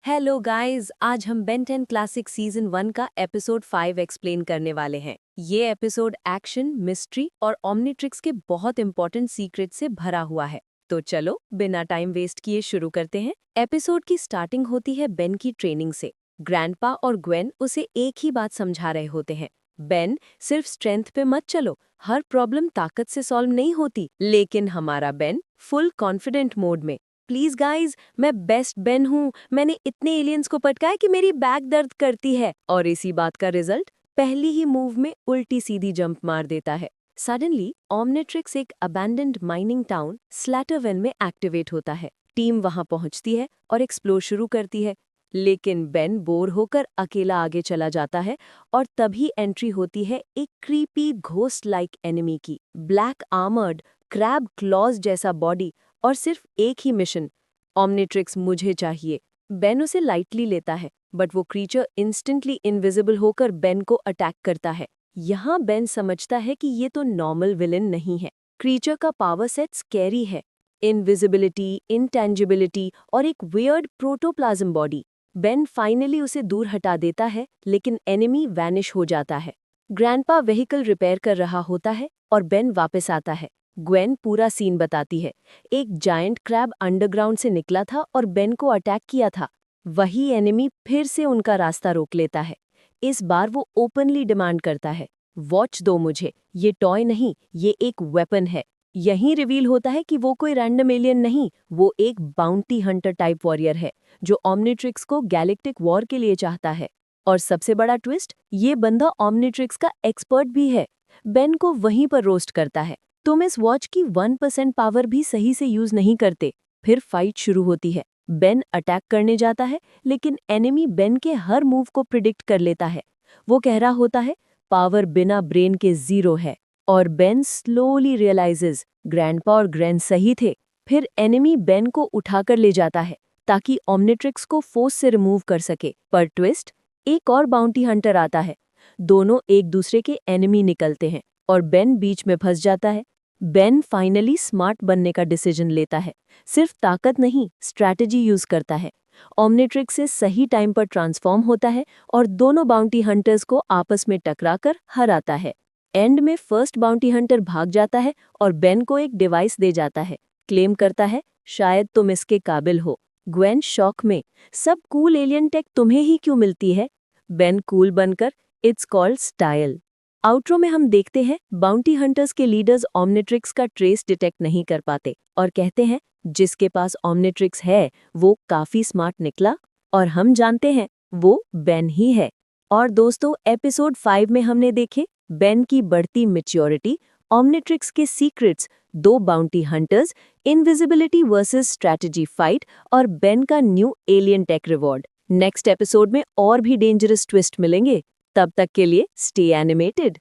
Hello guys, आज हम Ben 10 classic season 1 का एपिसोड 5 एक्सप्लेन करने वाले हैं। ये एपिसोड एक्शन, मिस्ट्री और ओमनीट्रिक्स के बहुत इंपॉर्टेंट सीक्रेट से भरा हुआ है। तो चलो बिना टाइम वेस्ट किए शुरू करते हैं। एपिसोड की स्टार्टिंग होती है बेन की ट्रेनिंग से। ग्रैंडपा और ग्वेन उसे एक ही बात समझा रहे होते हैं। बेन, सिर्फ स्ट्रेंथ पे मत चलो, हर प्रॉब्लम ताकत से सॉल्व नहीं होती। लेकिन हमारा बेन फुल कॉन्फिडेंट मोड में, प्लीज गाइज, मैं बेस्ट बेन हूँ, मैंने इतने एलियंस को पटकाया कि मेरी बैक दर्द करती है। और इसी बात का रिजल्ट पहली ही मूव में उल्टी सीधी जंप मार देता है। सडनली ओमनिट्रिक्स एक अबैंडन्ड माइनिंग टाउन स्लैटरवेन में एक्टिवेट होता है। टीम वहां पहुंचती है और एक्सप्लोर शुरू करती है। लेकिन बेन बोर होकर अकेला आगे चला जाता है और तभी एंट्री होती है एक क्रीपी घोस्ट लाइक एनिमी की। ब्लैक आर्मर्ड, क्रैब क्लॉज जैसा बॉडी और सिर्फ एक ही मिशन, ओमनिट्रिक्स मुझे चाहिए। बेन उसे लाइटली लेता है, बट वो क्रीचर इंस्टेंटली इनविजिबल होकर बेन को अटैक करता है। यहाँ बेन समझता है कि ये तो नॉर्मल विलन नहीं है। क्रीचर का पावर सेट स्कैरी है, इनविजिबिलिटी, इंटेंजिबिलिटी और एक weird protoplasm body. Ben finally उसे दूर हटा देता है, लेकिन एनिमी वैनिश हो जाता है। ग्रैंडपा व्हीकल रिपेयर कर रहा होता है और बेन वापस आता है। ग्वेन पूरा सीन बताती है। एक जायंट क्रैब अंडरग्राउंड से निकला था और बेन को अटैक किया था। वही एनिमी फिर से उनका रास्ता रोक लेता है। इस बार वो ओपनली डिमांड करता है, वॉच दो मुझे, ये टॉय नहीं, ये एक वेपन है। यहीं रिवील होता है कि वो कोई रैंडम एलियन नहीं, वो एक बाउंटी हंटर टाइप वॉरियर है जो ओमनिट्रिक्स को गैलेक्टिक वॉर के लिए चाहता है। और सबसे बड़ा ट्विस्ट, ये बंदा ओमनिट्रिक्स का एक्सपर्ट भी है। बेन को वहीं पर रोस्ट करता है, तुम इस वॉच की 1% पावर भी सही से यूज नहीं करते। फिर फाइट शुरू होती है। बेन अटैक करने जाता है, लेकिन एनिमी बेन के हर मूव को प्रिडिक्ट कर लेता है। वो कह रहा होता है, पावर बिना ब्रेन के जीरो है। और बेन स्लोली रियलाइजेज ग्रैंडपा और ग्रैंड सही थे। फिर एनिमी बेन को उठाकर ले जाता है ताकि ओमनिट्रिक्स को फोर्स से रिमूव कर सके। पर ट्विस्ट, एक और बाउंटी हंटर आता है। दोनों एक दूसरे के एनिमी निकलते हैं और बेन बीच में फंस जाता है। बेन फाइनली स्मार्ट बनने का डिसीजन लेता है, सिर्फ ताकत नहीं, स्ट्रैटेजी यूज करता है। ओमनिट्रिक्स से सही टाइम पर ट्रांसफॉर्म होता है और दोनों बाउंटी हंटर्स को आपस में टकराकर हराता है। एंड में फर्स्ट बाउंटी हंटर भाग जाता है और बेन को एक डिवाइस दे जाता है। क्लेम करता है, शायद तुम इसके काबिल हो। ग्वेन शॉक में, सब कूल एलियन टेक तुम्हें ही क्यों मिलती है? बेन कूल बनकर, इट्स कॉल्ड स्टाइल। आउट्रो में हम देखते हैं बाउंटी हंटर्स के लीडर्स ओमनिट्रिक्स का ट्रेस डिटेक्ट नहीं कर पाते और कहते हैं, जिसके पास ओमनिट्रिक्स है वो काफी स्मार्ट निकला। और हम जानते हैं वो बेन ही है। और दोस्तों, एपिसोड 5 में हमने देखे बेन की बढ़ती मैच्योरिटी, ओमनिट्रिक्स के सीक्रेट्स, दो bounty hunters, invisibility versus strategy fight और बेन का new alien take reward. Next episode में और भी डेंजरस ट्विस्ट मिलेंगे। तब तक के लिए स्टे एनिमेटेड।